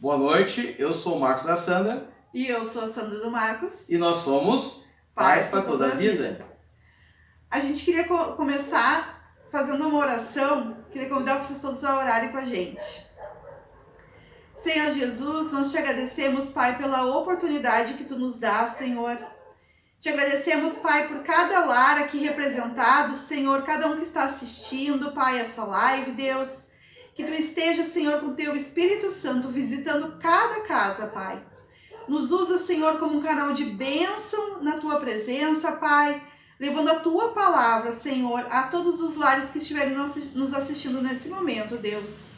Boa noite, eu sou o Marcos da Sandra. E eu sou a Sandra do Marcos. E nós somos Pais para toda a vida. A gente queria começar fazendo uma oração. Queria convidar vocês todos a orarem com a gente. Senhor Jesus, nós te agradecemos, Pai, pela oportunidade que Tu nos dá, Senhor. Te agradecemos, Pai, por cada lar aqui representado, Senhor, cada um que está assistindo, Pai, essa live, Deus. Que Tu esteja, Senhor, com Teu Espírito Santo visitando cada casa, Pai. Nos usa, Senhor, como um canal de bênção na Tua presença, Pai, levando a Tua palavra, Senhor, a todos os lares que estiverem nos assistindo nesse momento, Deus.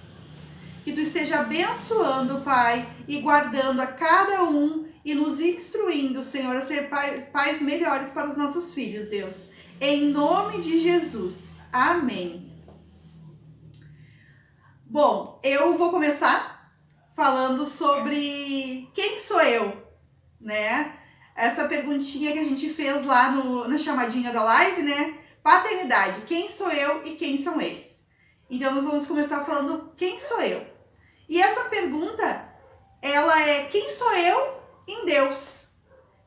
Que Tu esteja abençoando, Pai, e guardando a cada um e nos instruindo, Senhor, a ser pais melhores para os nossos filhos, Deus. Em nome de Jesus. Amém. Bom, eu vou começar falando sobre quem sou eu, né? Essa perguntinha que a gente fez lá na chamadinha da live, né? Paternidade, quem sou eu e quem são eles? Então nós vamos começar falando quem sou eu. E essa pergunta, ela é quem sou eu em Deus?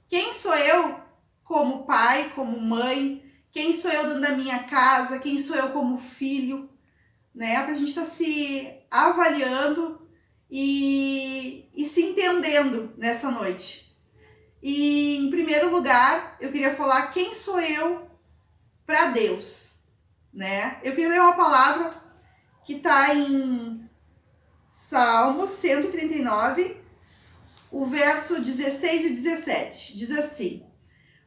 Quem sou eu como pai, como mãe? Quem sou eu dentro da minha casa? Quem sou eu como filho? Né? Pra gente estar se avaliando e se entendendo nessa noite. E em primeiro lugar, eu queria falar quem sou eu para Deus, né? Eu queria ler uma palavra que está em Salmo 139, o verso 16 e 17. Diz assim: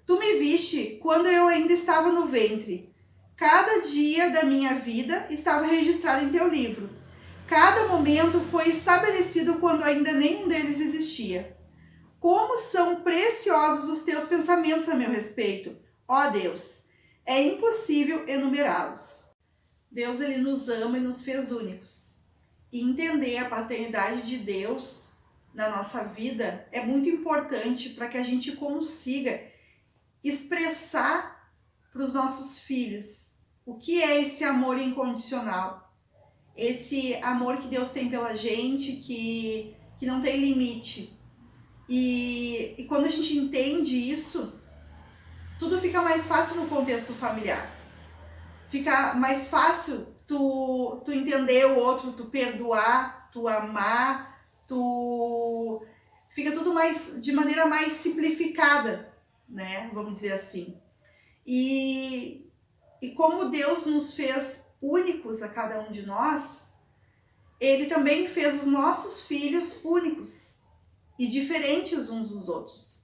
Tu me viste quando eu ainda estava no ventre. Cada dia da minha vida estava registrado em teu livro. Cada momento foi estabelecido quando ainda nenhum deles existia. Como são preciosos os teus pensamentos a meu respeito, ó Deus! É impossível enumerá-los. Deus, Ele nos ama e nos fez únicos. E entender a paternidade de Deus na nossa vida é muito importante para que a gente consiga expressar para os nossos filhos o que é esse amor incondicional, esse amor que Deus tem pela gente, que não tem limite. E quando a gente entende isso, tudo fica mais fácil no contexto familiar. Fica mais fácil tu entender o outro, tu perdoar, tu amar, fica tudo mais de maneira mais simplificada, né? Vamos dizer assim. E como Deus nos fez únicos a cada um de nós, Ele também fez os nossos filhos únicos e diferentes uns dos outros.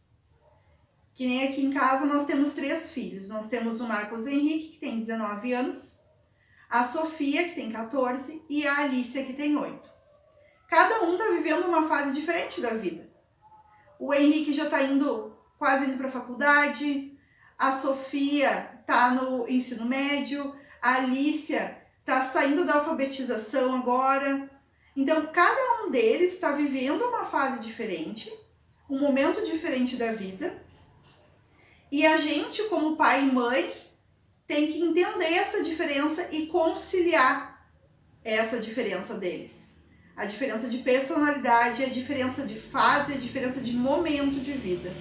Que nem aqui em casa nós temos 3 filhos. Nós temos o Marcos Henrique, que tem 19 anos, a Sofia, que tem 14, e a Alicia, que tem 8. Cada um está vivendo uma fase diferente da vida. O Henrique já está quase indo para a faculdade, a Sofia está no ensino médio, a Alicia está saindo da alfabetização agora. Então, cada um deles está vivendo uma fase diferente, um momento diferente da vida. E a gente, como pai e mãe, tem que entender essa diferença e conciliar essa diferença deles. A diferença de personalidade, a diferença de fase, a diferença de momento de vida.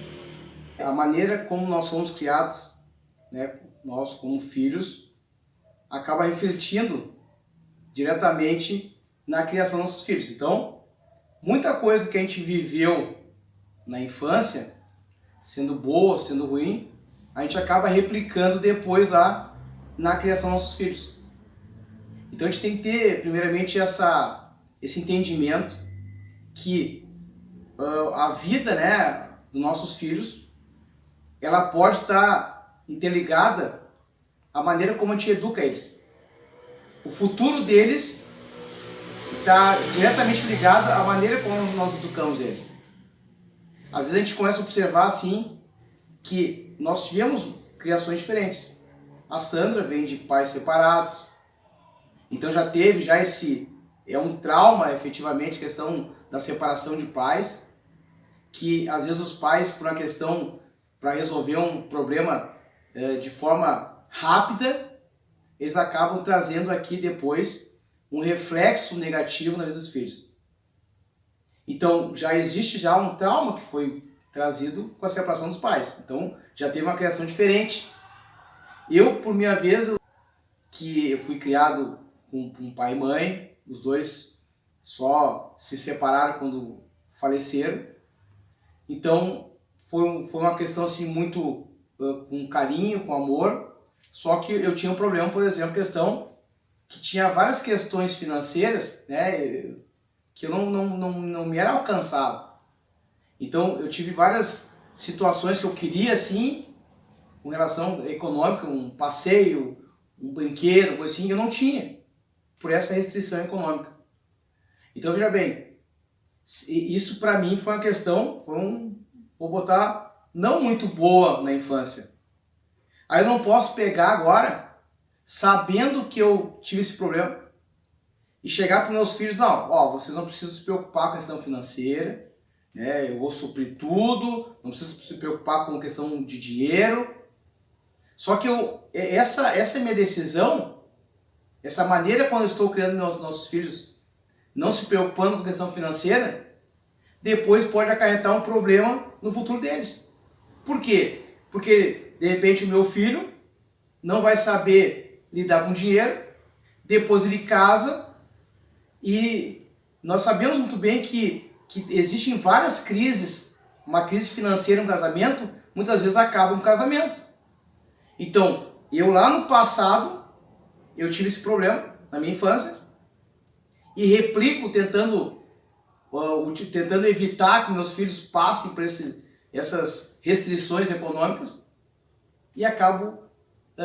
A maneira como nós somos criados, né, nós como filhos, acaba refletindo diretamente na criação dos nossos filhos. Então, muita coisa que a gente viveu na infância, sendo boa, sendo ruim, a gente acaba replicando depois lá na criação dos nossos filhos. Então a gente tem que ter, primeiramente, esse entendimento que a vida, né, dos nossos filhos, ela pode estar interligada à maneira como a gente educa eles. O futuro deles está diretamente ligado à maneira como nós educamos eles. Às vezes a gente começa a observar assim que nós tivemos criações diferentes. A Sandra vem de pais separados, então já teve um trauma, efetivamente, questão da separação de pais, que às vezes os pais, por uma questão para resolver um problema de forma rápida, eles acabam trazendo aqui depois um reflexo negativo na vida dos filhos. Então, já existe já um trauma que foi trazido com a separação dos pais. Então, já teve uma criação diferente. Eu, por minha vez, que eu fui criado com um pai e mãe, os dois só se separaram quando faleceram. Então, foi uma questão assim muito com carinho, com amor. Só que eu tinha um problema, por exemplo, questão que tinha várias questões financeiras, né, que eu não me era alcançado. Então, eu tive várias situações que eu queria, assim, com relação econômica, um passeio, um brinquedo, coisa assim, eu não tinha, por essa restrição econômica. Então, veja bem, isso para mim foi uma questão, vou botar, não muito boa na infância. Aí eu não posso pegar agora, sabendo que eu tive esse problema, e chegar para os meus filhos, não, ó, vocês não precisam se preocupar com a questão financeira, né? Eu vou suprir tudo, não precisa se preocupar com a questão de dinheiro. Só que essa é a minha decisão, essa maneira quando eu estou criando nossos filhos, não se preocupando com a questão financeira, depois pode acarretar um problema no futuro deles. Por quê? Porque, de repente, o meu filho não vai saber lidar com dinheiro, depois ele casa, e nós sabemos muito bem que existem várias crises. Uma crise financeira em um casamento, muitas vezes acaba um casamento. Então, eu lá no passado, eu tive esse problema, na minha infância, e replico tentando evitar que meus filhos passem por essas restrições econômicas, e acabo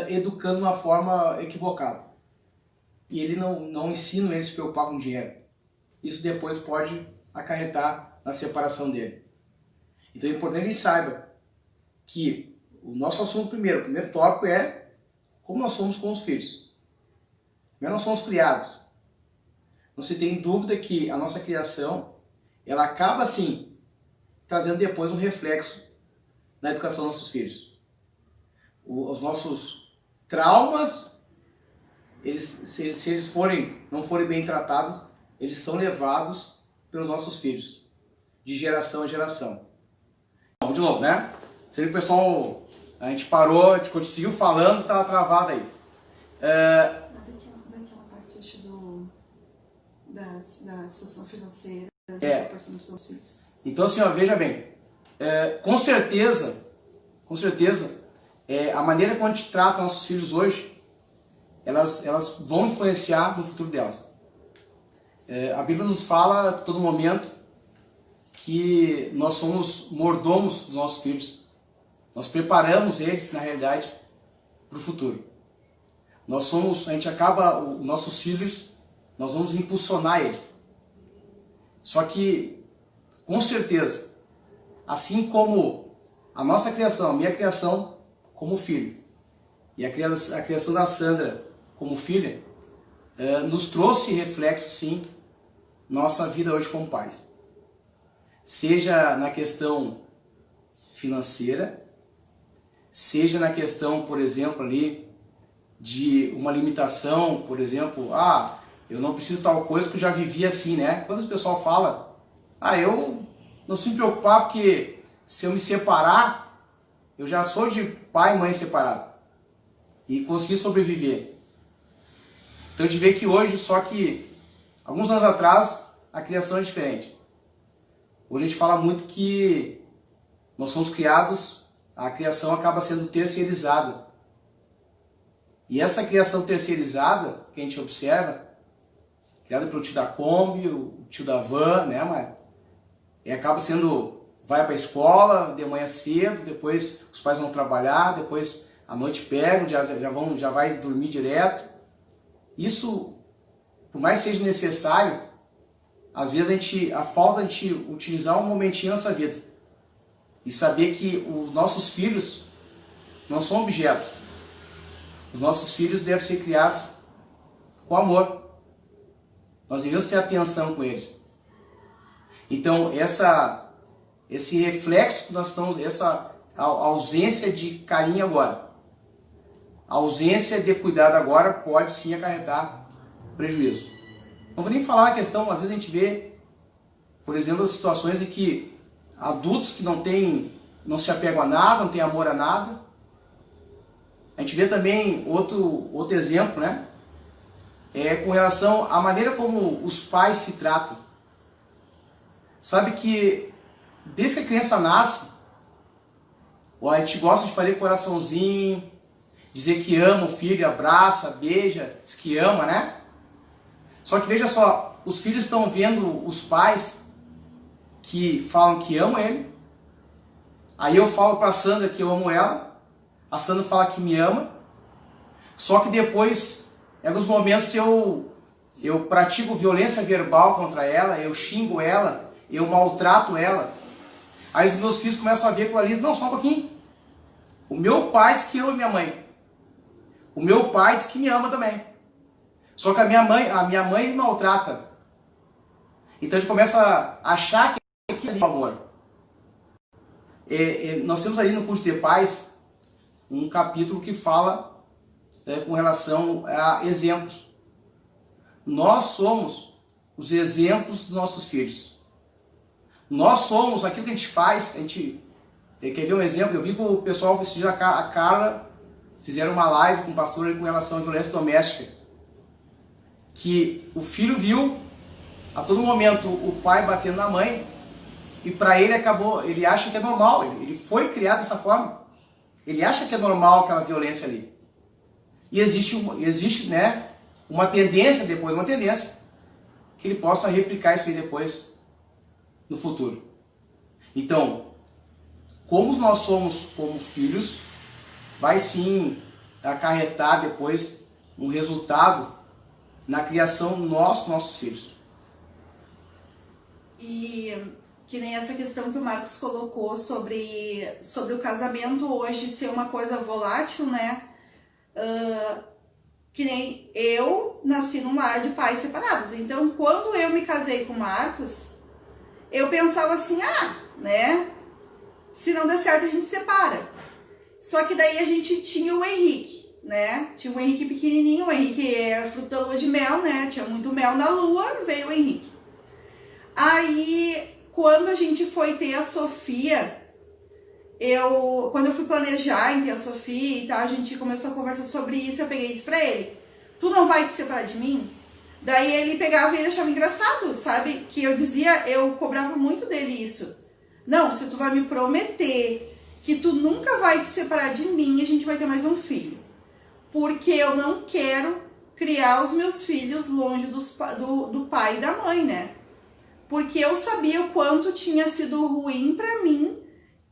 educando de uma forma equivocada. E ele não ensina ele a se preocupar com dinheiro. Isso depois pode acarretar na separação dele. Então é importante que a gente saiba que o nosso assunto o primeiro tópico é como nós somos com os filhos. Como nós somos criados. Não se tem dúvida que a nossa criação, ela acaba assim, trazendo depois um reflexo na educação dos nossos filhos. Os nossos traumas, se eles não forem bem tratados, eles são levados pelos nossos filhos, de geração em geração. Vamos de novo, né? Seria que o pessoal, a gente parou, a gente conseguiu falando, estava travado aí. Daquela parte da situação financeira, da proporção dos seus filhos. Então, assim, ó, veja bem, com certeza, a maneira como a gente trata nossos filhos hoje, elas vão influenciar no futuro delas. A Bíblia nos fala a todo momento que nós somos mordomos dos nossos filhos. Nós preparamos eles, na realidade, para o futuro. Os nossos filhos, nós vamos impulsionar eles. Só que, com certeza, assim como a nossa criação, a minha criação como filho, e a criação da Sandra como filha, nos trouxe reflexo, sim, nossa vida hoje como pais. Seja na questão financeira, seja na questão, por exemplo, ali, de uma limitação, por exemplo, eu não preciso tal coisa porque eu já vivi assim, né? Quando o pessoal fala, eu não se preocupar porque se eu me separar, eu já sou de pai e mãe separado e consegui sobreviver. Então a gente vê que hoje, só que alguns anos atrás, a criação é diferente. Hoje a gente fala muito que nós somos criados, a criação acaba sendo terceirizada. E essa criação terceirizada, que a gente observa, criada pelo tio da Kombi, o tio da van, né, mas acaba sendo, vai para a escola de manhã cedo, depois os pais vão trabalhar, depois à noite pegam, já vai dormir direto. Isso, por mais que seja necessário, às vezes a falta de utilizar um momentinho na nossa vida e saber que os nossos filhos não são objetos. Os nossos filhos devem ser criados com amor. Nós devemos ter atenção com eles. Então, esse reflexo que nós estamos, essa ausência de carinho agora, a ausência de cuidado agora pode sim acarretar prejuízo. Não vou nem falar a questão, às vezes a gente vê, por exemplo, as situações em que adultos que não se apegam a nada, não têm amor a nada. A gente vê também outro exemplo, né? Com relação à maneira como os pais se tratam. Sabe que desde que a criança nasce, a gente gosta de fazer coraçãozinho, dizer que ama o filho, abraça, beija, diz que ama, né? Só que veja só, os filhos estão vendo os pais que falam que amam ele. Aí eu falo para a Sandra que eu amo ela, a Sandra fala que me ama. Só que depois, em alguns momentos eu pratico violência verbal contra ela, eu xingo ela, eu maltrato ela. Aí os meus filhos começam a ver aquilo ali, não, só um pouquinho. O meu pai diz que ama minha mãe. O meu pai diz que me ama também. Só que a minha mãe me maltrata. Então a gente começa a achar que aquilo ali é amor. Nós temos ali no curso de pais um capítulo que fala com relação a exemplos. Nós somos os exemplos dos nossos filhos. Nós somos aquilo que a gente faz. Quer ver um exemplo? Eu vi que o pessoal, a Carla, fizeram uma live com o pastor com relação à violência doméstica. Que o filho viu a todo momento o pai batendo na mãe e para ele acha que é normal. Ele foi criado dessa forma. Ele acha que é normal aquela violência ali. E existe, né, uma tendência que ele possa replicar isso aí depois no futuro. Então, como nós somos como filhos, vai sim acarretar depois um resultado na criação com nossos filhos. E que nem essa questão que o Marcos colocou sobre o casamento hoje ser uma coisa volátil, né? Que nem eu nasci num lar de pais separados. Então, quando eu me casei com o Marcos, eu pensava assim, né? Se não der certo, a gente separa. Só que daí a gente tinha o Henrique, né? Tinha o Henrique pequenininho, o Henrique é fruto da lua de mel, né? Tinha muito mel na lua, veio o Henrique. Aí, quando a gente foi ter a Sofia, quando eu fui planejar em ter a Sofia e tal, a gente começou a conversar sobre isso, eu peguei e disse pra ele, tu não vai te separar de mim? Daí ele pegava e ele achava engraçado, sabe? Que eu cobrava muito dele isso. Não, se tu vai me prometer que tu nunca vai te separar de mim, a gente vai ter mais um filho. Porque eu não quero criar os meus filhos longe do pai e da mãe, né? Porque eu sabia o quanto tinha sido ruim pra mim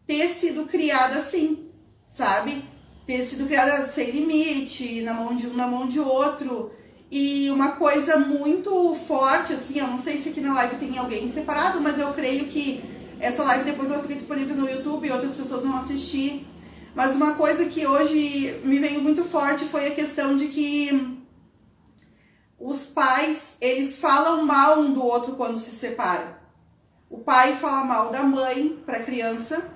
ter sido criada assim, sabe? Ter sido criada sem limite, na mão de um, na mão de outro. E uma coisa muito forte, assim, eu não sei se aqui na live tem alguém separado, mas eu creio que essa live depois ela fica disponível no YouTube e outras pessoas vão assistir. Mas uma coisa que hoje me veio muito forte foi a questão de que os pais, eles falam mal um do outro quando se separam. O pai fala mal da mãe para a criança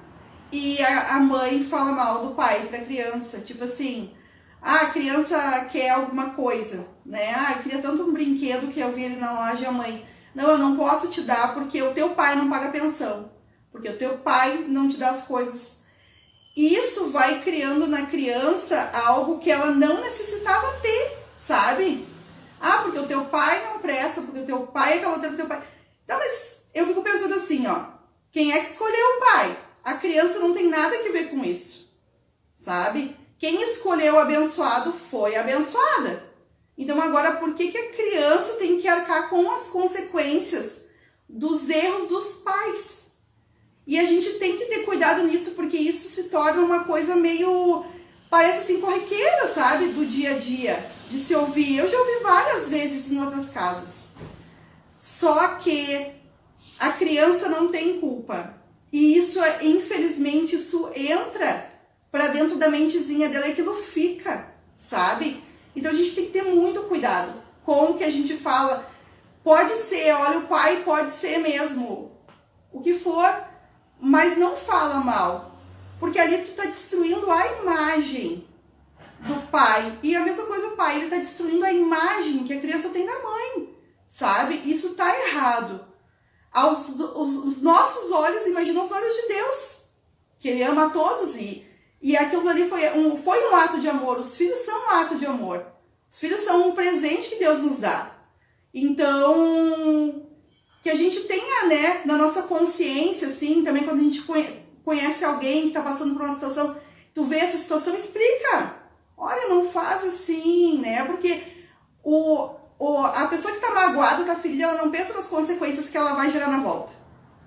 e a mãe fala mal do pai para a criança. Tipo assim, a criança quer alguma coisa, né? Eu queria tanto um brinquedo que eu vi ele na loja e a mãe, não, eu não posso te dar porque o teu pai não paga pensão, porque o teu pai não te dá as coisas. Isso vai criando na criança algo que ela não necessitava ter, sabe? Porque o teu pai não presta, porque o teu pai é aquela outra, teu pai... Então, mas eu fico pensando assim, quem é que escolheu o pai? A criança não tem nada a ver com isso, sabe? Quem escolheu o abençoado foi a abençoada. Então agora, por que a criança tem que arcar com as consequências dos erros dos pais? E a gente tem que ter cuidado nisso, porque isso se torna uma coisa meio, parece assim, corriqueira, sabe? Do dia a dia, de se ouvir. Eu já ouvi várias vezes em outras casas. Só que a criança não tem culpa. E isso, infelizmente, isso entra para dentro da mentezinha dela e aquilo fica, sabe? Então a gente tem que ter muito cuidado com o que a gente fala. Pode ser, olha, o pai pode ser mesmo, o que for, mas não fala mal. Porque ali tu tá destruindo a imagem do pai. E a mesma coisa o pai, ele tá destruindo a imagem que a criança tem da mãe, sabe? Isso tá errado. os nossos olhos imaginam os olhos de Deus, que Ele ama a todos, e aquilo ali foi um ato de amor. Os filhos são um ato de amor. Os filhos são um presente que Deus nos dá. Então, que a gente tenha, né, na nossa consciência, assim, também quando a gente conhece alguém que está passando por uma situação, tu vê essa situação, explica. Olha, não faz assim, né? Porque a pessoa que está magoada, está ferida, ela não pensa nas consequências que ela vai gerar na volta.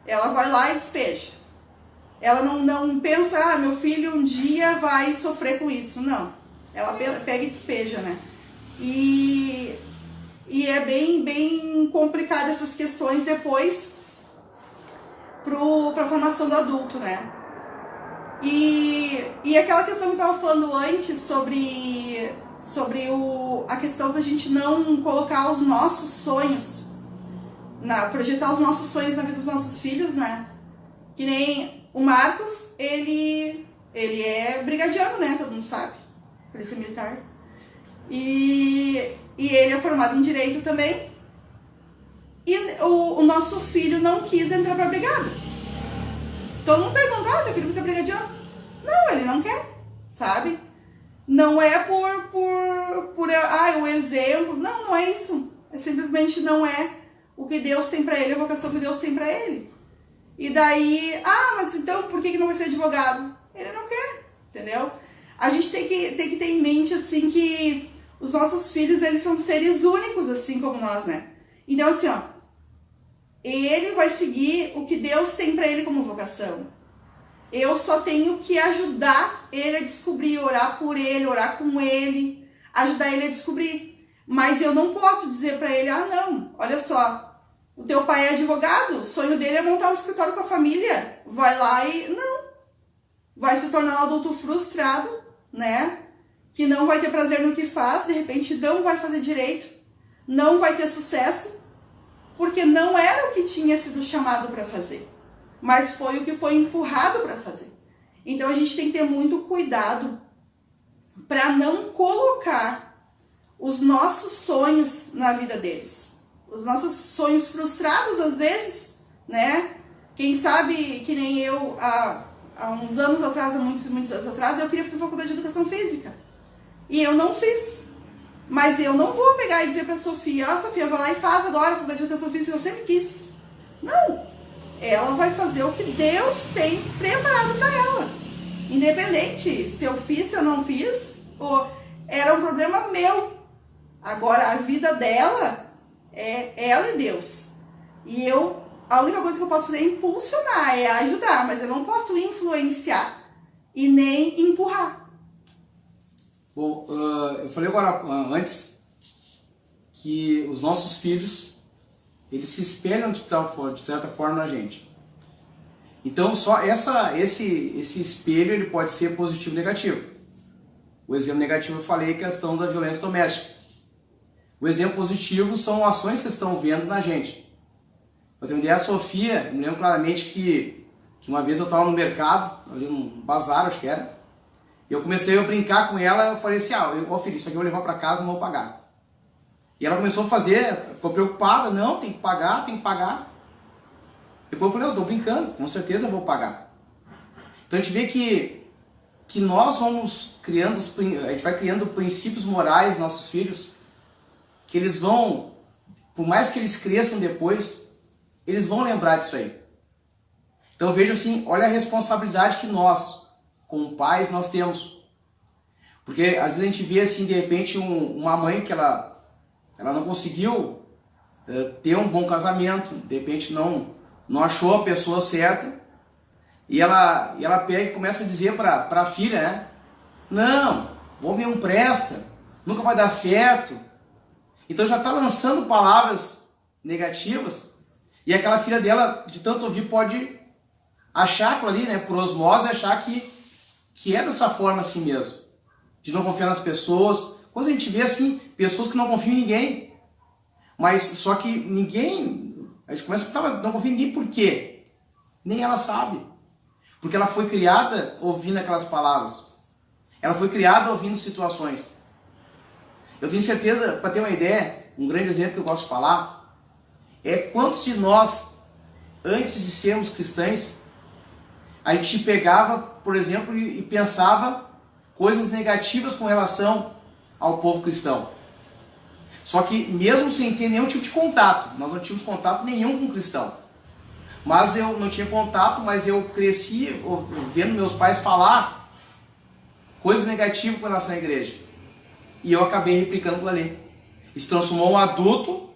Ela vai lá e despeja. Ela não pensa, meu filho um dia vai sofrer com isso. Não. Ela pega e despeja, né? E é bem complicado essas questões depois para a formação do adulto, né? E aquela questão que eu estava falando antes sobre a questão da gente não colocar os nossos sonhos, projetar os nossos sonhos na vida dos nossos filhos, né? Que nem o Marcos, ele é brigadiano, né? Todo mundo sabe. Polícia Militar. E ele é formado em Direito também. E o nosso filho não quis entrar pra brigada. Todo mundo pergunta, teu filho vai ser brigadiano? Não, ele não quer, sabe? Não é por o exemplo. Não é isso. É simplesmente não é o que Deus tem pra ele, a vocação que Deus tem pra ele. E daí, mas então por que não vai ser advogado? Ele não quer, entendeu? A gente tem que ter em mente, assim, que os nossos filhos, eles são seres únicos, assim como nós, né? Então, assim, ele vai seguir o que Deus tem pra ele como vocação. Eu só tenho que ajudar ele a descobrir, orar por ele, orar com ele, ajudar ele a descobrir. Mas eu não posso dizer pra ele, não, olha só, o teu pai é advogado, o sonho dele é montar um escritório com a família, vai lá e... Não. Vai se tornar um adulto frustrado, né? Que não vai ter prazer no que faz, de repente não vai fazer direito, não vai ter sucesso, porque não era o que tinha sido chamado para fazer, mas foi o que foi empurrado para fazer. Então a gente tem que ter muito cuidado para não colocar os nossos sonhos na vida deles. Os nossos sonhos frustrados, às vezes, né? Quem sabe, que nem eu, há uns anos atrás, há muitos anos atrás, eu queria fazer faculdade de Educação Física. E eu não fiz. Mas eu não vou pegar e dizer pra Sofia, Sofia, vai lá e faz agora a faculdade de Educação Física, eu sempre quis. Não. Ela vai fazer o que Deus tem preparado para ela. Independente se eu fiz, se eu não fiz, era um problema meu. Agora, a vida dela é ela e Deus. E a única coisa que eu posso fazer é impulsionar, é ajudar, mas eu não posso influenciar e nem empurrar. Bom, eu falei agora antes que os nossos filhos, eles se espelham de certa forma na gente. Então só esse espelho ele pode ser positivo e negativo. O exemplo negativo eu falei é a questão da violência doméstica. O exemplo positivo são ações que estão vendo na gente. Eu tenho ideia, a Sofia, eu me lembro claramente que uma vez eu estava no mercado, ali num bazar, acho que era, e eu comecei a brincar com ela, eu falei assim, filho, isso aqui eu vou levar para casa, não vou pagar. E ela começou a fazer, ficou preocupada, não, tem que pagar, tem que pagar. Depois eu falei, eu estou brincando, com certeza eu vou pagar. Então a gente vê que nós vamos criando, a gente vai criando princípios morais nos nossos filhos, que eles vão, por mais que eles cresçam depois, eles vão lembrar disso aí. Então eu vejo assim, olha a responsabilidade que nós, como pais, nós temos. Porque às vezes a gente vê assim, de repente, uma mãe que ela não conseguiu ter um bom casamento, de repente não achou a pessoa certa, e ela pega e começa a dizer para a filha, né? Não, o homem não presta, nunca vai dar certo. Então já está lançando palavras negativas, e aquela filha dela, de tanto ouvir, pode achar aquilo ali, né, por osmose, achar que é dessa forma assim mesmo, de não confiar nas pessoas. Quando a gente vê assim, pessoas que não confiam em ninguém, mas só que ninguém, a gente começa a escutar, não confia em ninguém, por quê? Nem ela sabe, porque ela foi criada ouvindo aquelas palavras, ela foi criada ouvindo situações. Eu tenho certeza, para ter uma ideia, um grande exemplo que eu gosto de falar, é quantos de nós antes de sermos cristãos, a gente pegava, por exemplo, e pensava coisas negativas com relação ao povo cristão. Só que mesmo sem ter nenhum tipo de contato, nós não tínhamos contato nenhum com cristão. Mas eu não tinha contato, mas eu cresci vendo meus pais falar coisas negativas com relação à igreja. E eu acabei replicando aquilo ali. Se transformou um adulto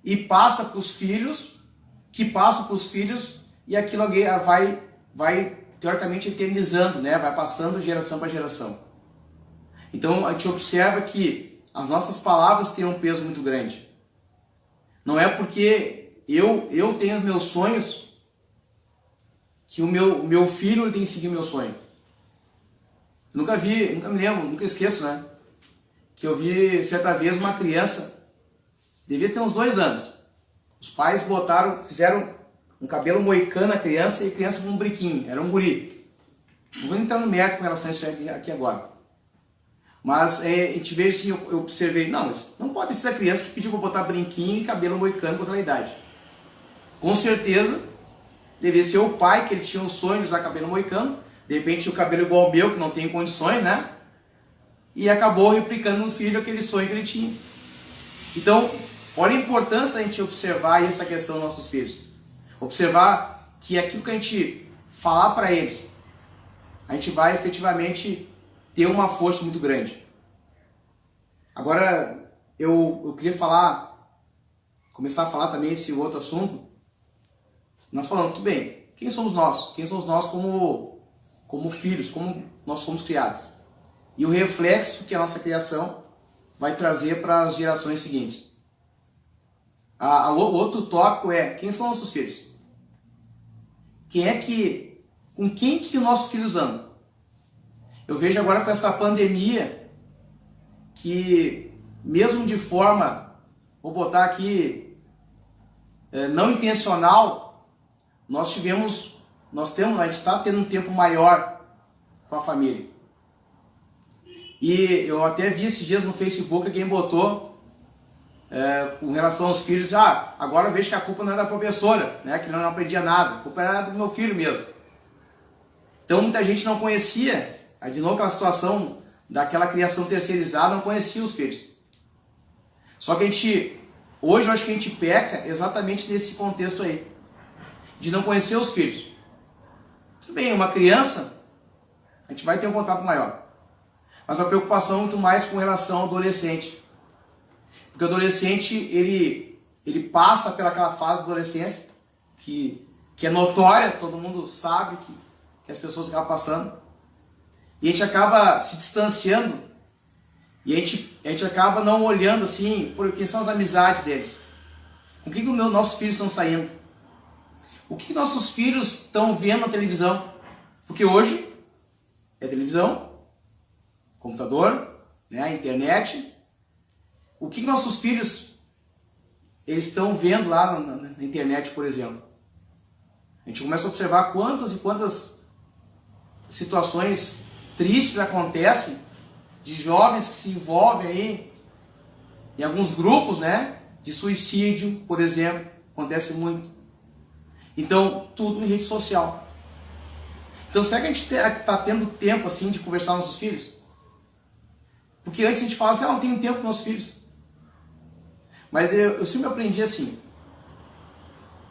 e passa para os filhos, que passa para os filhos, e aquilo vai teoricamente eternizando, né? Vai passando geração para geração. Então a gente observa que as nossas palavras têm um peso muito grande. Não é porque eu tenho meus sonhos que o meu filho ele tem que seguir meu sonho. Nunca me lembro, nunca esqueço, né? Que eu vi certa vez uma criança, devia ter uns 2 anos. Os pais fizeram um cabelo moicano na criança e a criança com um brinquinho, era um guri. Não vou entrar no mérito com relação a isso aqui agora. Mas a gente vê assim, eu observei, não, mas não pode ser a criança que pediu para botar brinquinho e cabelo moicano com aquela idade. Com certeza, devia ser o pai, que ele tinha um sonho de usar cabelo moicano, de repente tinha o cabelo igual ao meu, que não tem condições, né? E acabou replicando no filho aquele sonho que ele tinha. Então, olha a importância da gente observar essa questão dos nossos filhos. Observar que aquilo que a gente falar para eles, a gente vai efetivamente ter uma força muito grande. Agora, eu queria começar a falar também esse outro assunto. Nós falamos, tudo bem, quem somos nós? Quem somos nós como filhos, como nós somos criados? E o reflexo que a nossa criação vai trazer para as gerações seguintes. O outro tópico é, quem são nossos filhos? Com quem que os nossos filhos andam? Eu vejo agora com essa pandemia que, mesmo de forma, vou botar aqui, não intencional, a gente está tendo um tempo maior com a família. E eu até vi esses dias no Facebook alguém botou com relação aos filhos, agora eu vejo que a culpa não é da professora, né, que não aprendia nada, a culpa era do meu filho mesmo. Então muita gente não conhecia, de novo aquela situação daquela criação terceirizada, não conhecia os filhos. Só que hoje eu acho que a gente peca exatamente nesse contexto aí, de não conhecer os filhos. Tudo bem, uma criança, a gente vai ter um contato maior. Mas a preocupação é muito mais com relação ao adolescente. Porque o adolescente, ele passa pelaquela fase da adolescência, que é notória, todo mundo sabe que as pessoas acabam passando. E a gente acaba se distanciando, e a gente acaba não olhando assim, por quem são as amizades deles. Com que os nossos filhos estão saindo? O que nossos filhos estão vendo na televisão? Porque hoje é televisão, computador, né, internet. O que nossos filhos eles estão vendo lá na internet, por exemplo? A gente começa a observar quantas e quantas situações tristes acontecem de jovens que se envolvem aí em alguns grupos, né, de suicídio, por exemplo, acontece muito. Então, tudo em rede social. Então, será que a gente está tendo tempo assim de conversar com nossos filhos? Porque antes a gente falava assim, não tenho tempo com nossos filhos. Mas eu sempre aprendi assim,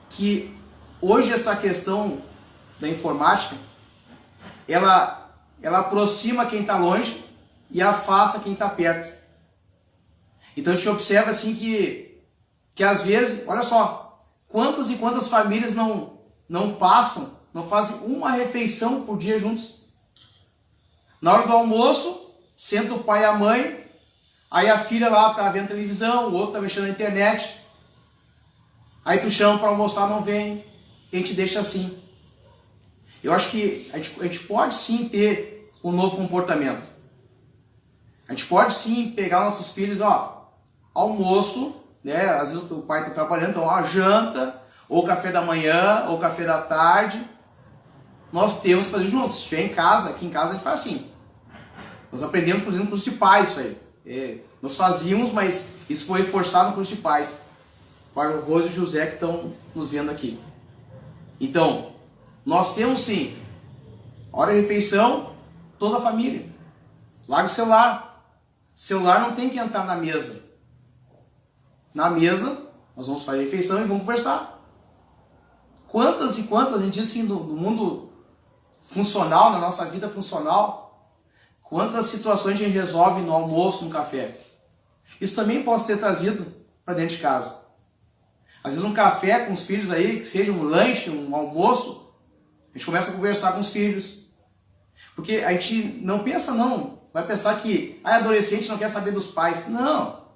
que hoje essa questão da informática, ela aproxima quem está longe e afasta quem está perto. Então a gente observa assim que às vezes, olha só, quantas e quantas famílias não fazem uma refeição por dia juntos. Na hora do almoço, senta o pai e a mãe, aí a filha lá tá vendo televisão, o outro tá mexendo na internet. Aí tu chama para almoçar, não vem, e a gente deixa assim. Eu acho que a gente pode sim ter um novo comportamento. A gente pode sim pegar nossos filhos, almoço, né? Às vezes o pai está trabalhando, então janta, ou café da manhã, ou café da tarde. Nós temos que fazer juntos. Se estiver em casa, aqui em casa a gente faz assim. Nós aprendemos, por exemplo, no curso de pais isso aí. Nós fazíamos, mas isso foi reforçado no curso de pais. O Rose e o José que estão nos vendo aqui. Então, nós temos sim, hora de refeição, toda a família. Larga o celular. Celular não tem que entrar na mesa. Na mesa, nós vamos fazer a refeição e vamos conversar. Quantas e quantas, a gente diz assim, no mundo funcional, na nossa vida funcional, quantas situações a gente resolve no almoço, no café. Isso também pode ter trazido para dentro de casa. Às vezes um café com os filhos aí, que seja um lanche, um almoço, a gente começa a conversar com os filhos. Porque a gente não pensa não, vai pensar que adolescente não quer saber dos pais. Não.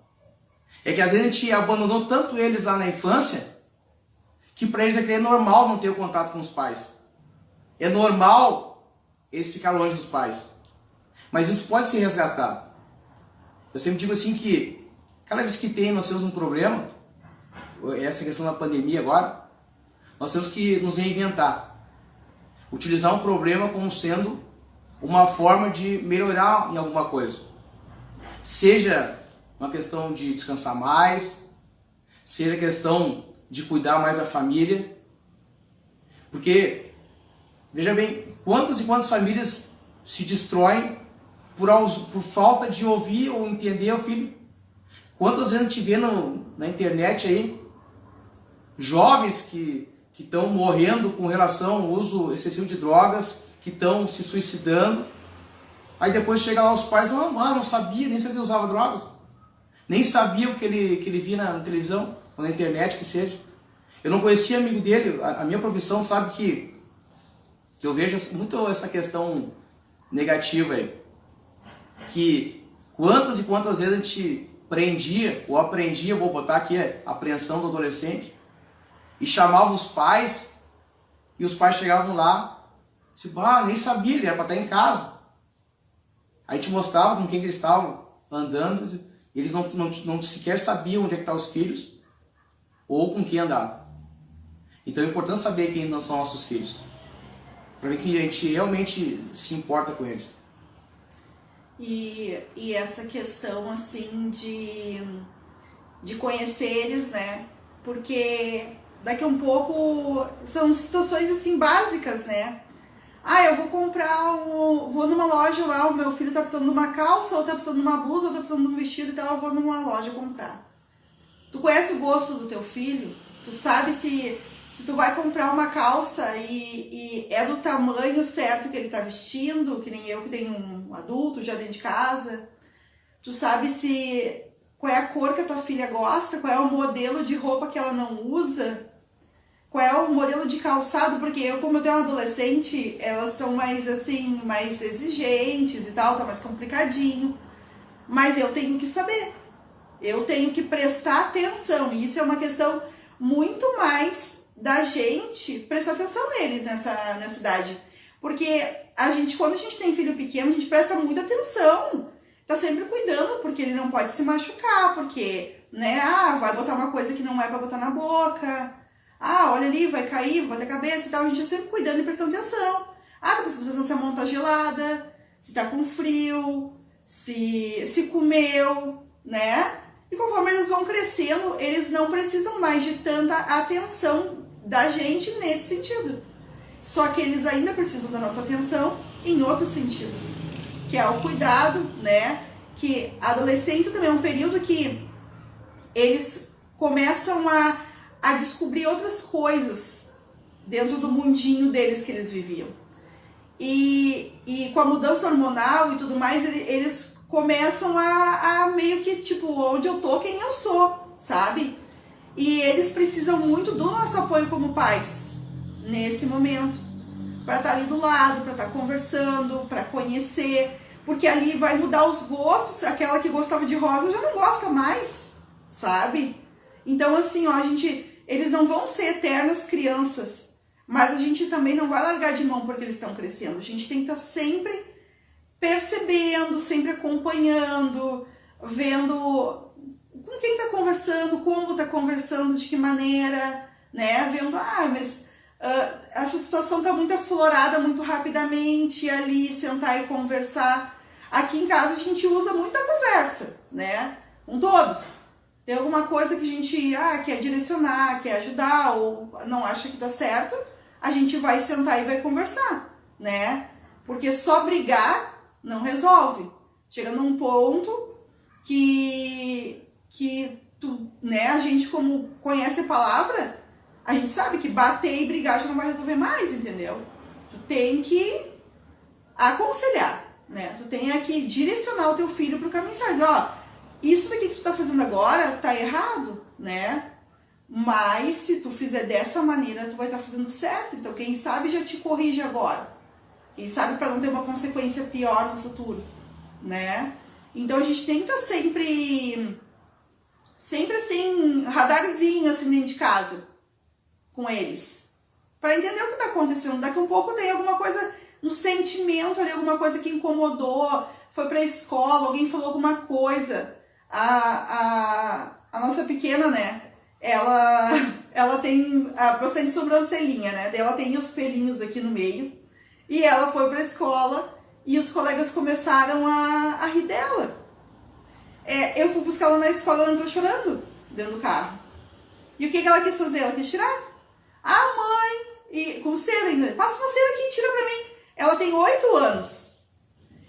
É que às vezes a gente abandonou tanto eles lá na infância, que para eles é normal não ter o contato com os pais. É normal eles ficar longe dos pais. Mas isso pode ser resgatado. Eu sempre digo assim que cada vez que nós temos um problema, essa questão da pandemia agora, nós temos que nos reinventar. Utilizar um problema como sendo uma forma de melhorar em alguma coisa. Seja uma questão de descansar mais, seja questão de cuidar mais da família. Porque, veja bem, quantas e quantas famílias se destroem por falta de ouvir ou entender o filho. Quantas vezes a gente vê na internet aí, jovens que estão morrendo com relação ao uso excessivo de drogas, que estão se suicidando. Aí depois chega lá os pais, não sabia, nem sabia que usava drogas. Nem sabia o que ele via na televisão, ou na internet, que seja. Eu não conhecia amigo dele, a minha profissão sabe que eu vejo muito essa questão negativa aí. Que quantas e quantas vezes a gente prendia, ou aprendia, vou botar aqui a apreensão do adolescente, e chamava os pais, e os pais chegavam lá, nem sabia, ele era para estar em casa. Aí te mostrava com quem eles estavam andando, eles não sequer sabiam onde é que estavam os filhos, ou com quem andavam. Então é importante saber quem não são nossos filhos, para ver que a gente realmente se importa com eles. E essa questão assim de conhecer eles, né? Porque daqui a um pouco são situações assim básicas, né? Eu vou comprar vou numa loja lá, o meu filho tá precisando de uma calça, ou tá precisando de uma blusa, ou tá precisando de um vestido e tal, eu vou numa loja comprar. Tu conhece o gosto do teu filho? Tu sabe se tu vai comprar uma calça e é do tamanho certo que ele tá vestindo, que nem eu que tenho um adulto já dentro de casa. Tu sabe qual é a cor que a tua filha gosta, qual é o modelo de roupa que ela não usa, qual é o modelo de calçado, porque como eu tenho uma adolescente, elas são mais assim, mais exigentes e tal, tá mais complicadinho. Mas eu tenho que saber, eu tenho que prestar atenção, e isso é uma questão muito mais da gente prestar atenção neles nessa idade. Porque quando a gente tem filho pequeno, a gente presta muita atenção, tá sempre cuidando, porque ele não pode se machucar, porque, né, vai botar uma coisa que não é pra botar na boca, olha ali, vai cair, vai bater a cabeça e tal, a gente tá sempre cuidando e prestando atenção. Tá prestando atenção se a mão tá gelada, se tá com frio, se comeu, né? E conforme eles vão crescendo, eles não precisam mais de tanta atenção da gente nesse sentido. Só que eles ainda precisam da nossa atenção em outro sentido, que é o cuidado, né? Que a adolescência também é um período que eles começam a descobrir outras coisas dentro do mundinho deles que eles viviam. E com a mudança hormonal e tudo mais, eles começam a meio que, tipo, onde eu tô, quem eu sou, sabe? E eles precisam muito do nosso apoio como pais, nesse momento. Para estar ali do lado, para estar conversando, para conhecer. Porque ali vai mudar os gostos, aquela que gostava de rosa já não gosta mais, sabe? Então assim, eles não vão ser eternas crianças, mas a gente também não vai largar de mão porque eles estão crescendo. A gente tem que estar sempre percebendo, sempre acompanhando, vendo com quem está conversando, como está conversando, de que maneira, né? Vendo, mas essa situação está muito aflorada muito rapidamente, ali sentar e conversar. Aqui em casa a gente usa muita conversa, né? Com todos. Tem alguma coisa que a gente quer direcionar, quer ajudar, ou não acha que dá certo, a gente vai sentar e vai conversar, né? Porque só brigar não resolve. Chega num ponto que tu, né, a gente como conhece a palavra, a gente sabe que bater e brigar já não vai resolver mais, entendeu? Tu tem que aconselhar, né? Tu tem que direcionar o teu filho pro caminho certo. Ó, isso daqui que tu tá fazendo agora tá errado, né? Mas se tu fizer dessa maneira, tu vai estar fazendo certo. Então, quem sabe já te corrige agora. Quem sabe para não ter uma consequência pior no futuro, né? Então, a gente tem que estar sempre assim, radarzinho assim dentro de casa com eles. Para entender o que está acontecendo. Daqui a um pouco tem alguma coisa, um sentimento ali, alguma coisa que incomodou, foi para a escola, alguém falou alguma coisa. A nossa pequena, né? Ela tem bastante sobrancelhinha, né? Ela tem os pelinhos aqui no meio. E ela foi pra escola e os colegas começaram a rir dela. Eu fui buscar ela na escola, ela entrou chorando dentro do carro. E o que ela quis fazer? Ela quis tirar. Ah, mãe! E com cera ainda. Passa uma cera aqui e tira pra mim. Ela tem 8 anos.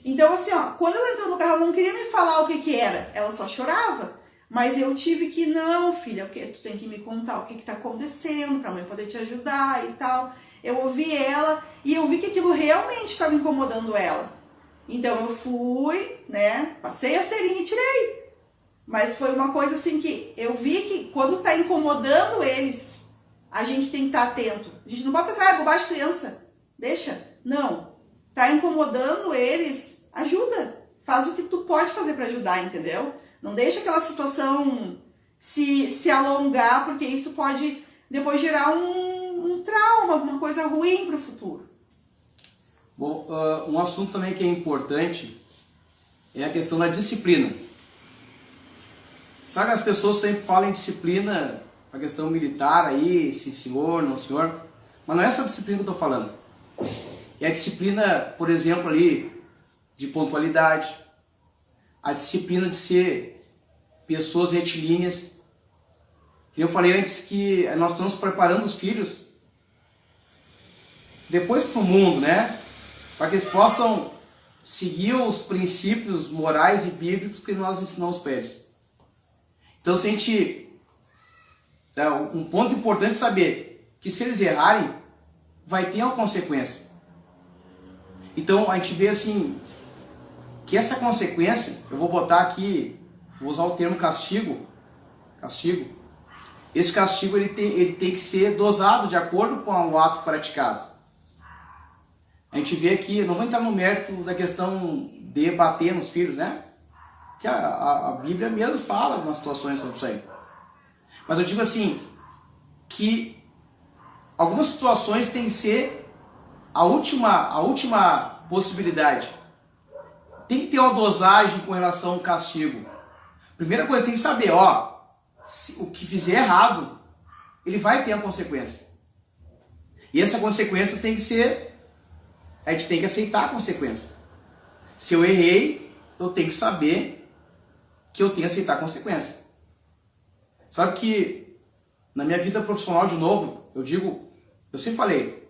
Então, assim, ó, quando ela entrou no carro, ela não queria me falar o que era. Ela só chorava. Mas eu tive que, não, filha, tu tem que me contar o que tá acontecendo, pra mãe poder te ajudar e tal. Eu ouvi ela e eu vi que aquilo realmente estava incomodando ela. Então eu fui, né, passei a cerinha e tirei. Mas foi uma coisa assim que eu vi que quando tá incomodando eles, a gente tem que estar atento. A gente não pode pensar, bobagem de criança, deixa. Não, tá incomodando eles, ajuda. Faz o que tu pode fazer para ajudar, entendeu? Não deixa aquela situação se alongar, porque isso pode depois gerar um trauma, alguma coisa ruim para o futuro. Bom, um assunto também que é importante é a questão da disciplina. Sabe que as pessoas sempre falam em disciplina, a questão militar aí, sim senhor, não senhor, mas não é essa disciplina que eu estou falando. É a disciplina, por exemplo, ali, de pontualidade, a disciplina de ser pessoas retilíneas. Eu falei antes que nós estamos preparando os filhos depois para o mundo, né? Para que eles possam seguir os princípios morais e bíblicos que nós ensinamos para eles. Então, se a gente... um ponto importante é saber que se eles errarem, vai ter uma consequência. Então, a gente vê assim, que essa consequência, eu vou botar aqui, vou usar o termo castigo, esse castigo ele tem que ser dosado de acordo com o ato praticado. A gente vê aqui, eu não vou entrar no mérito da questão de bater nos filhos, né? Que a Bíblia mesmo fala algumas situações sobre isso aí. Mas eu digo assim, que algumas situações têm que ser a última possibilidade. Tem que ter uma dosagem com relação ao castigo. Primeira coisa, tem que saber, se o que fizer errado, ele vai ter uma consequência. E essa consequência tem que ser... A gente tem que aceitar a consequência. Se eu errei, eu tenho que saber que eu tenho que aceitar a consequência. Sabe que na minha vida profissional, de novo, eu sempre falei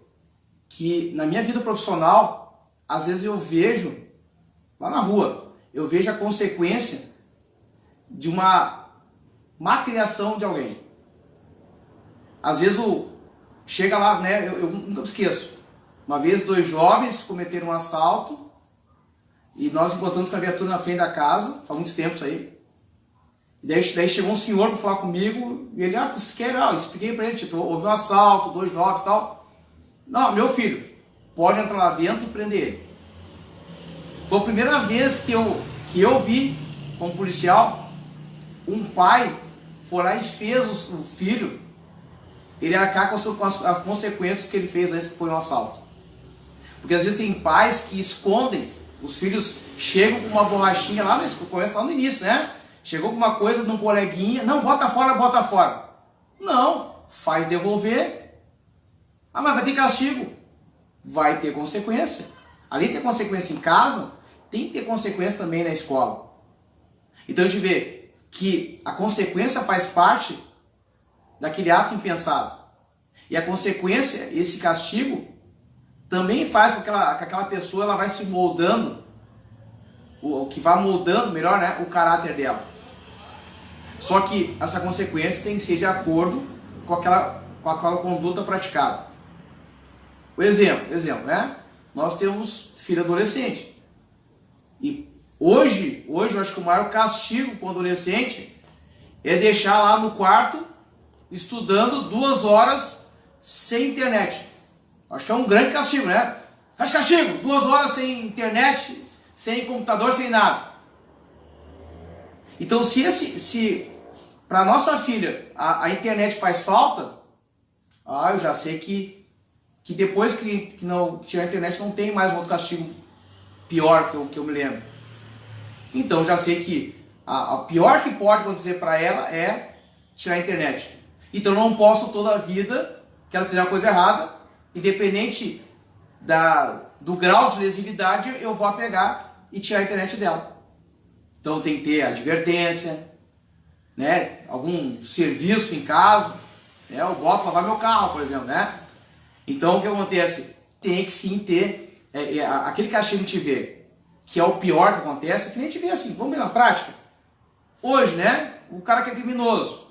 que na minha vida profissional, às vezes eu vejo, lá na rua, eu vejo a consequência de uma má criação de alguém. Às vezes chega lá, né, eu nunca me esqueço. Uma vez 2 jovens cometeram um assalto e nós encontramos com a viatura na frente da casa, faz muito tempo isso aí. E daí chegou um senhor para falar comigo e ele, vocês querem? Eu expliquei para ele, houve um assalto, 2 jovens e tal. Não, meu filho, pode entrar lá dentro e prender ele. Foi a primeira vez que eu vi, como policial, um pai foi lá e fez o filho ele arcar com as consequências que ele fez antes, que foi um assalto. Porque às vezes tem pais que escondem, os filhos chegam com uma borrachinha lá no início, né? Chegou com uma coisa de um coleguinha, não, bota fora. Não, faz devolver. Mas vai ter castigo. Vai ter consequência. Além de ter consequência em casa, tem que ter consequência também na escola. Então a gente vê que a consequência faz parte daquele ato impensado. E a consequência, esse castigo, também faz com que aquela pessoa ela vai se moldando, o que vai moldando, melhor, né, o caráter dela. Só que essa consequência tem que ser de acordo com aquela conduta praticada. O exemplo, né? Nós temos filho adolescente. E hoje eu acho que o maior castigo para o adolescente é deixar lá no quarto estudando 2 horas sem internet. Acho que é um grande castigo, né? Faz castigo, 2 horas sem internet, sem computador, sem nada. Então se para nossa filha a internet faz falta, eu já sei que depois que não tiver a internet não tem mais um outro castigo pior que eu me lembro. Então já sei que a pior que pode acontecer para ela é tirar a internet. Então eu não posso toda a vida que ela fizer uma coisa errada, independente do grau de lesividade, eu vou pegar e tirar a internet dela. Então tem que ter advertência, né? Algum serviço em casa, né? Eu boto lavar meu carro, por exemplo, né? Então o que acontece? Tem que sim ter aquele castigo que a gente vê, que é o pior que acontece, que nem a gente vê assim, vamos ver na prática. Hoje, né? O cara que é criminoso,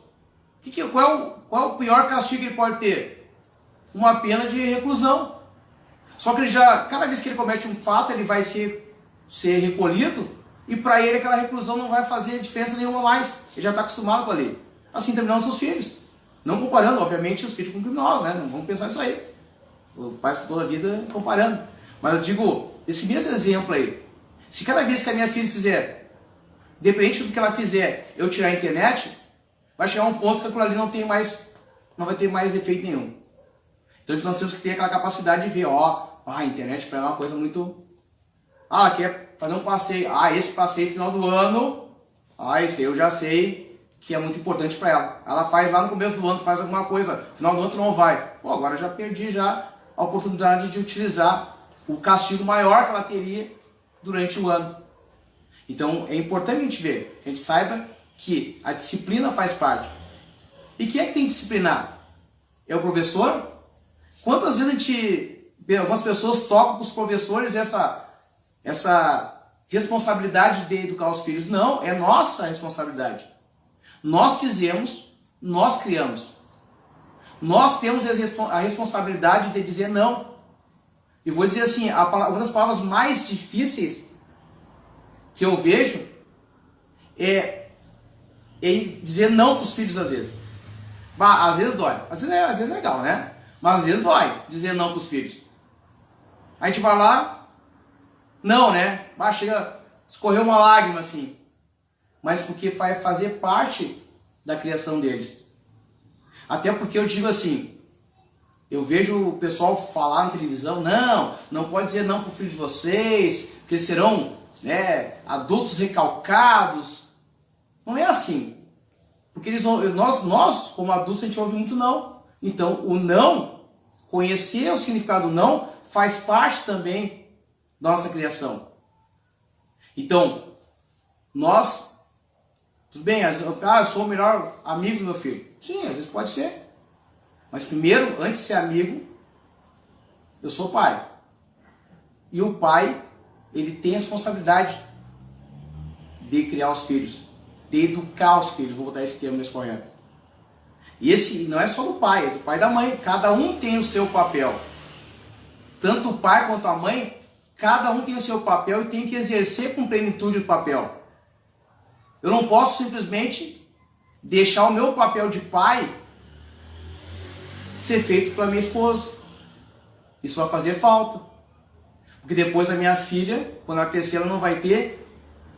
qual é o pior castigo que ele pode ter? Uma pena de reclusão. Só que cada vez que ele comete um fato, ele vai ser recolhido, e para ele aquela reclusão não vai fazer diferença nenhuma mais. Ele já está acostumado com a lei. Assim também não seus filhos. Não comparando, obviamente, os filhos com criminosos, né? Não vamos pensar nisso aí. O pai por toda a vida comparando. Mas eu digo, esse mesmo exemplo aí, se cada vez que a minha filha fizer, independente do que ela fizer, eu tirar a internet, vai chegar um ponto que aquilo ali não vai ter mais efeito nenhum. Então nós temos que ter aquela capacidade de ver, a internet para ela é uma coisa muito... ela quer fazer um passeio, esse passeio final do ano, esse aí eu já sei que é muito importante para ela. Ela faz lá no começo do ano, faz alguma coisa, final do ano tu não vai. Agora eu já perdi a oportunidade de utilizar o castigo maior que ela teria durante o ano. Então é importante a gente ver, que a gente saiba que a disciplina faz parte. E quem é que tem que disciplinar? É o professor? Quantas vezes algumas pessoas tocam para os professores essa responsabilidade de educar os filhos? Não, é nossa responsabilidade. Nós fizemos, nós criamos. Nós temos a responsabilidade de dizer não. E vou dizer assim, uma das palavras mais difíceis que eu vejo é dizer não para os filhos às vezes. Às vezes dói. Às vezes é legal, né? Mas às vezes dói dizer não para os filhos. A gente vai lá, não, né? Chega, escorreu uma lágrima assim. Mas porque vai fazer parte da criação deles. Até porque eu digo assim, eu vejo o pessoal falar na televisão, não pode dizer não para o filho de vocês, porque serão, né, adultos recalcados. Não é assim. Porque nós, como adultos, a gente ouve muito não. Então, o não, conhecer o significado do não, faz parte também da nossa criação. Então, tudo bem, eu sou o melhor amigo do meu filho. Sim, às vezes pode ser. Mas primeiro, antes de ser amigo, eu sou pai. E o pai, ele tem a responsabilidade de criar os filhos, de educar os filhos, vou botar esse termo mais correto. E esse não é só do pai, é do pai e da mãe. Cada um tem o seu papel. Tanto o pai quanto a mãe, cada um tem o seu papel e tem que exercer com plenitude o papel. Eu não posso simplesmente deixar o meu papel de pai ser feito pela minha esposa. Isso vai fazer falta. Porque depois a minha filha, quando ela crescer, ela não vai ter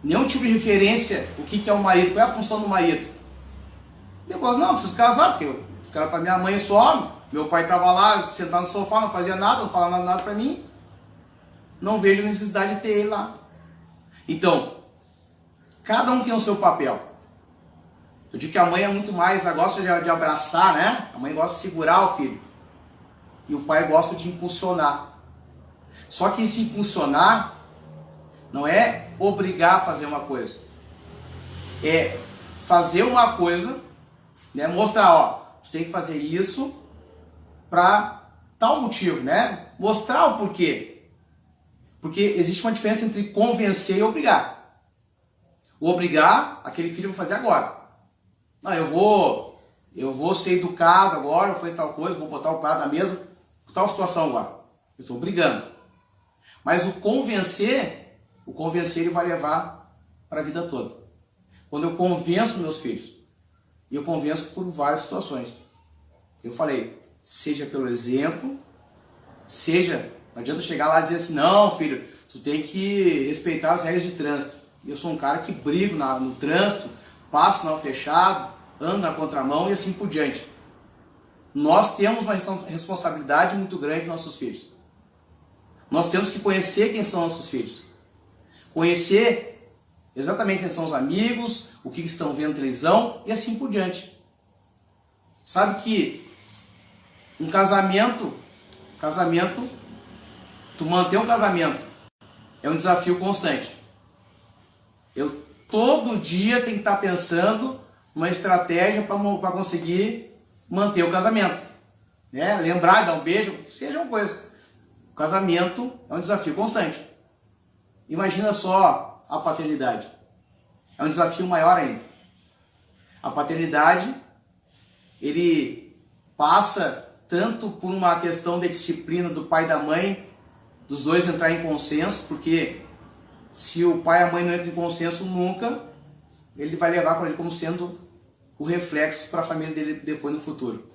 nenhum tipo de referência o que é o marido, qual é a função do marido. Depois, não, preciso casar, porque os caras para minha mãe só, meu pai estava lá sentado no sofá, não fazia nada, não falava nada para mim. Não vejo necessidade de ter ele lá. Então, cada um tem o seu papel. Eu digo que a mãe é muito mais, ela gosta de abraçar, né? A mãe gosta de segurar o filho. E o pai gosta de impulsionar. Só que esse impulsionar não é obrigar a fazer uma coisa. É fazer uma coisa, né? Mostrar, tu tem que fazer isso para tal motivo, né? Mostrar o porquê. Porque existe uma diferença entre convencer e obrigar. O obrigar, aquele filho vai fazer agora. Não, eu vou ser educado agora, eu vou fazer tal coisa, vou botar o prato na mesa, tal situação agora. Eu estou obrigando. Mas o convencer ele vai levar para a vida toda. Quando eu convenço meus filhos, e eu convenço por várias situações. Eu falei, seja pelo exemplo, não adianta chegar lá e dizer assim, não, filho, tu tem que respeitar as regras de trânsito. Eu sou um cara que brigo no trânsito, passo sinal fechado, ando na contramão e assim por diante. Nós temos uma responsabilidade muito grande com nossos filhos. Nós temos que conhecer quem são nossos filhos. Conhecer exatamente quem são os amigos, o que estão vendo na televisão e assim por diante. Sabe que um casamento, tu manter um casamento é um desafio constante. Eu todo dia tenho que estar pensando uma estratégia para conseguir manter o casamento. Né? Lembrar, dar um beijo, seja uma coisa. O casamento é um desafio constante. Imagina só a paternidade. É um desafio maior ainda. A paternidade, ele passa tanto por uma questão de disciplina do pai e da mãe, dos dois entrar em consenso, porque se o pai e a mãe não entram em consenso nunca, ele vai levar com ele como sendo o reflexo para a família dele depois no futuro.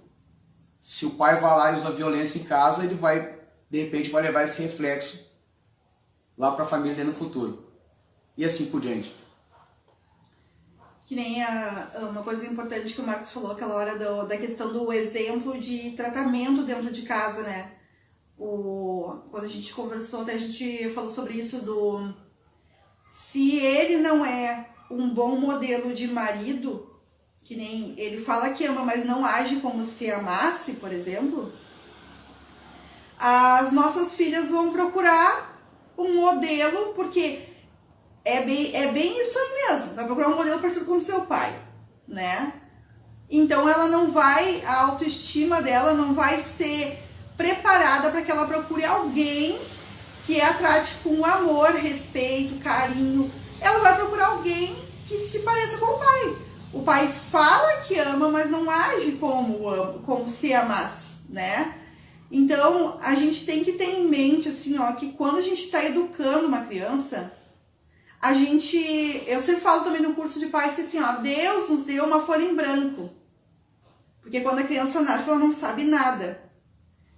Se o pai vai lá e usa violência em casa, ele vai, de repente, vai levar esse reflexo lá para a família dele no futuro. E assim por diante. Que nem uma coisa importante que o Marcos falou aquela hora da questão do exemplo de tratamento dentro de casa, né? Quando a gente conversou, até a gente falou sobre isso se ele não é um bom modelo de marido, que nem ele fala que ama, mas não age como se amasse, por exemplo, as nossas filhas vão procurar um modelo, porque é bem isso aí mesmo, vai procurar um modelo parecido com o seu pai, né? Então ela não vai, a autoestima dela não vai ser preparada para que ela procure alguém que a trate com amor, respeito, carinho. Ela vai procurar alguém que se pareça com o pai. O pai fala que ama, mas não age como se amasse, né? Então, a gente tem que ter em mente, assim, ó, que quando a gente está educando uma criança, eu sempre falo também no curso de pais que, assim, ó, Deus nos deu uma folha em branco. Porque quando a criança nasce, ela não sabe nada.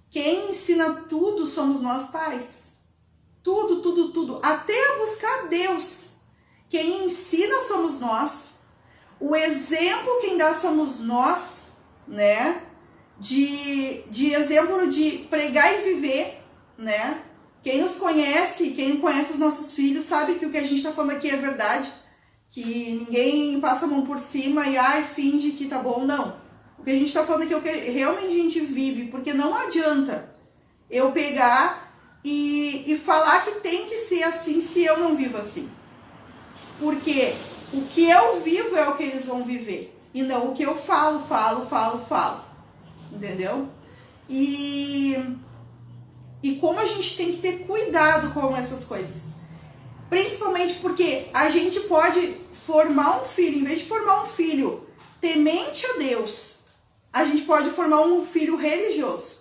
Quem ensina tudo somos nós pais. Tudo, tudo, tudo. Até a buscar Deus. Quem ensina somos nós. O exemplo quem dá somos nós, né? De exemplo de pregar e viver, né? Quem nos conhece, quem conhece os nossos filhos, sabe que o que a gente está falando aqui é verdade. Que ninguém passa a mão por cima e finge que tá bom, não. O que a gente está falando aqui é o que realmente a gente vive, porque não adianta eu pegar e falar que tem que ser assim se eu não vivo assim. Porque o que eu vivo é o que eles vão viver. E não o que eu falo. Entendeu? E como a gente tem que ter cuidado com essas coisas. Principalmente porque a gente pode formar um filho, em vez de formar um filho temente a Deus, a gente pode formar um filho religioso.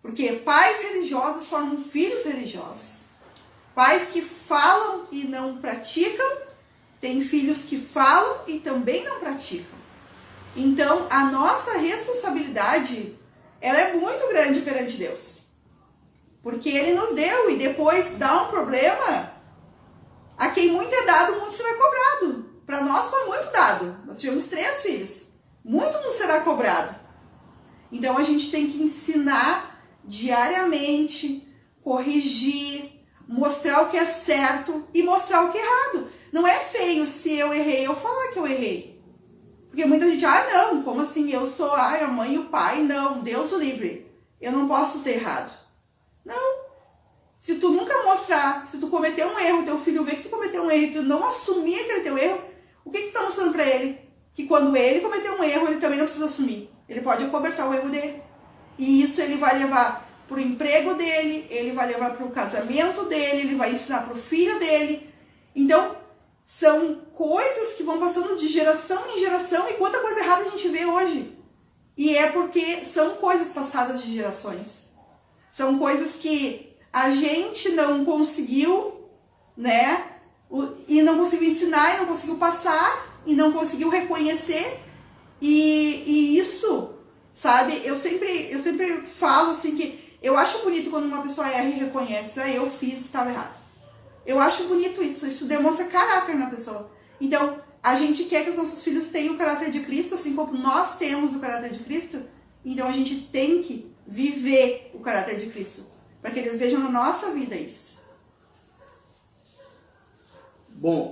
Porque pais religiosos formam filhos religiosos. Pais que falam e não praticam, têm filhos que falam e também não praticam. Então, a nossa responsabilidade, ela é muito grande perante Deus. Porque Ele nos deu e depois dá um problema, a quem muito é dado, muito será cobrado. Para nós foi muito dado. Nós tivemos 3 filhos. Muito nos será cobrado. Então, a gente tem que ensinar diariamente, corrigir, mostrar o que é certo e mostrar o que é errado. Não é feio se eu errei, eu falar que eu errei. Porque muita gente, não, como assim? Eu sou a mãe e o pai. Não, Deus o livre. Eu não posso ter errado. Não. Se tu nunca mostrar, se tu cometer um erro, teu filho vê que tu cometeu um erro e tu não assumir aquele teu erro, o que tu tá mostrando pra ele? Que quando ele cometer um erro, ele também não precisa assumir. Ele pode acobertar o erro dele. E isso ele vai levar para o emprego dele, ele vai levar para o casamento dele, ele vai ensinar para o filho dele. Então, são coisas que vão passando de geração em geração, e quanta coisa errada a gente vê hoje. E é porque são coisas passadas de gerações. São coisas que a gente não conseguiu, né? E não conseguiu ensinar, e não conseguiu passar, e não conseguiu reconhecer. E isso, sabe, eu sempre falo assim que eu acho bonito quando uma pessoa erra e reconhece, eu fiz e estava errado. Eu acho bonito isso demonstra caráter na pessoa. Então, a gente quer que os nossos filhos tenham o caráter de Cristo, assim como nós temos o caráter de Cristo, então a gente tem que viver o caráter de Cristo, para que eles vejam na nossa vida isso. Bom,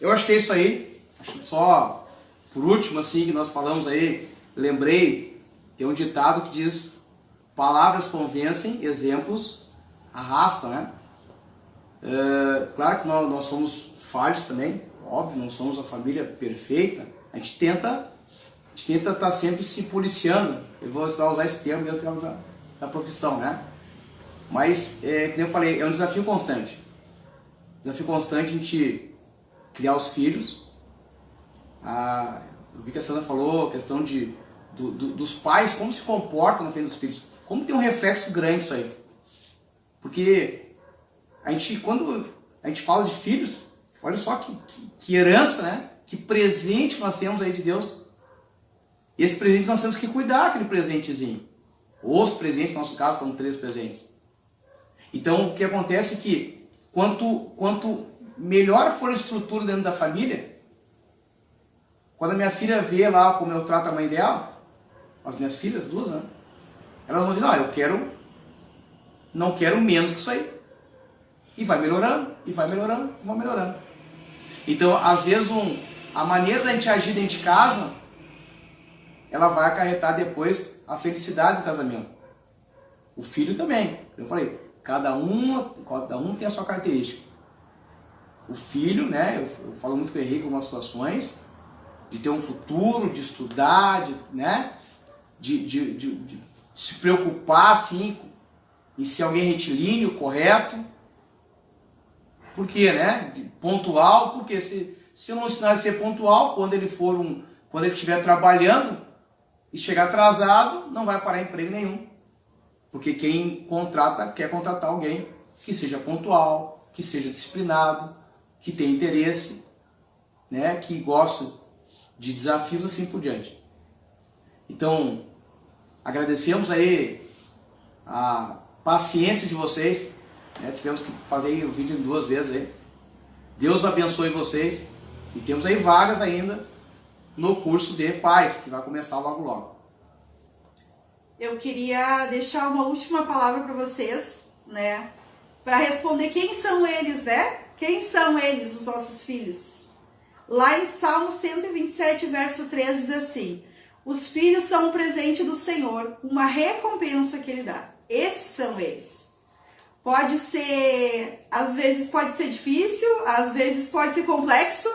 eu acho que é isso aí. Acho que só por último, assim, que nós falamos aí, lembrei, tem um ditado que diz: palavras convencem, exemplos arrastam, né? Claro que nós somos falhos também, óbvio, não somos a família perfeita. A gente tenta estar sempre se policiando. Eu vou usar esse termo mesmo da profissão, né? Mas, que nem eu falei, é um desafio constante. Desafio constante a gente criar os filhos. Eu vi que a Sandra falou a questão dos pais, como se comportam na frente dos filhos. Como tem um reflexo grande isso aí. Porque quando a gente fala de filhos, olha só que herança, né? Que presente nós temos aí de Deus. E esse presente nós temos que cuidar, aquele presentezinho. Os presentes, no nosso caso, são 3 presentes. Então, o que acontece é que quanto melhor for a estrutura dentro da família, quando a minha filha vê lá como eu trato a mãe dela, as minhas filhas, 2, né? Elas vão dizer, não quero menos que isso aí. E vai melhorando, e vai melhorando, e vai melhorando. Então, às vezes, a maneira da gente agir dentro de casa, ela vai acarretar depois a felicidade do casamento. O filho também. Eu falei, cada um tem a sua característica. O filho, né, eu falo muito com o Henrique em algumas situações, de ter um futuro, de estudar, de se preocupar, assim, em ser alguém retilíneo, correto. Por quê, né? Pontual, porque se eu não ensinar a ser pontual, quando ele estiver trabalhando e chegar atrasado, não vai parar emprego nenhum. Porque quem contrata quer contratar alguém que seja pontual, que seja disciplinado, que tenha interesse, né? Que goste de desafios, assim por diante. Então, agradecemos aí a paciência de vocês. Tivemos que fazer o vídeo 2 vezes aí. Deus abençoe vocês. E temos aí vagas ainda no curso de pais, que vai começar logo logo. Eu queria deixar uma última palavra para vocês, né? Para responder quem são eles, né? Quem são eles, os nossos filhos? Lá em Salmo 127, verso 3, diz assim: os filhos são um presente do Senhor, uma recompensa que Ele dá. Esses são eles. Pode ser, às vezes pode ser difícil, às vezes pode ser complexo,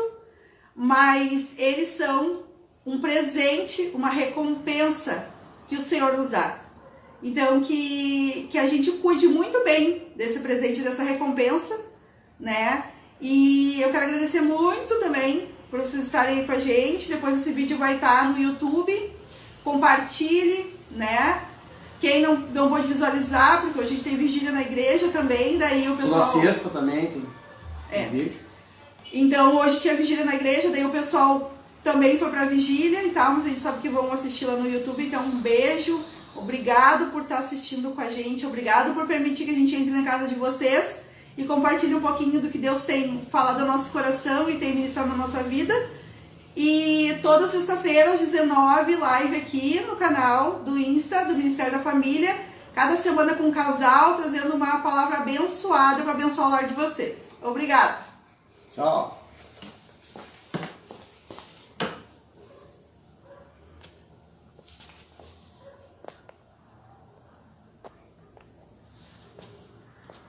mas eles são um presente, uma recompensa que o Senhor nos dá. Então, que a gente cuide muito bem desse presente, dessa recompensa, né? E eu quero agradecer muito também por vocês estarem aí com a gente. Depois esse vídeo vai estar no YouTube. Compartilhe, né? Quem não pode visualizar, porque hoje a gente tem vigília na igreja também, daí o pessoal... Toda sexta também tem vídeo. Então hoje tinha vigília na igreja, daí o pessoal também foi pra vigília e tal, mas a gente sabe que vão assistir lá no YouTube, então um beijo, obrigado por estar assistindo com a gente, obrigado por permitir que a gente entre na casa de vocês e compartilhe um pouquinho do que Deus tem falado ao nosso coração e tem ministrado na nossa vida. E toda sexta-feira às 19, live aqui no canal do Insta, do Ministério da Família, cada semana com um casal, trazendo uma palavra abençoada para abençoar o lar de vocês. Obrigada! Tchau!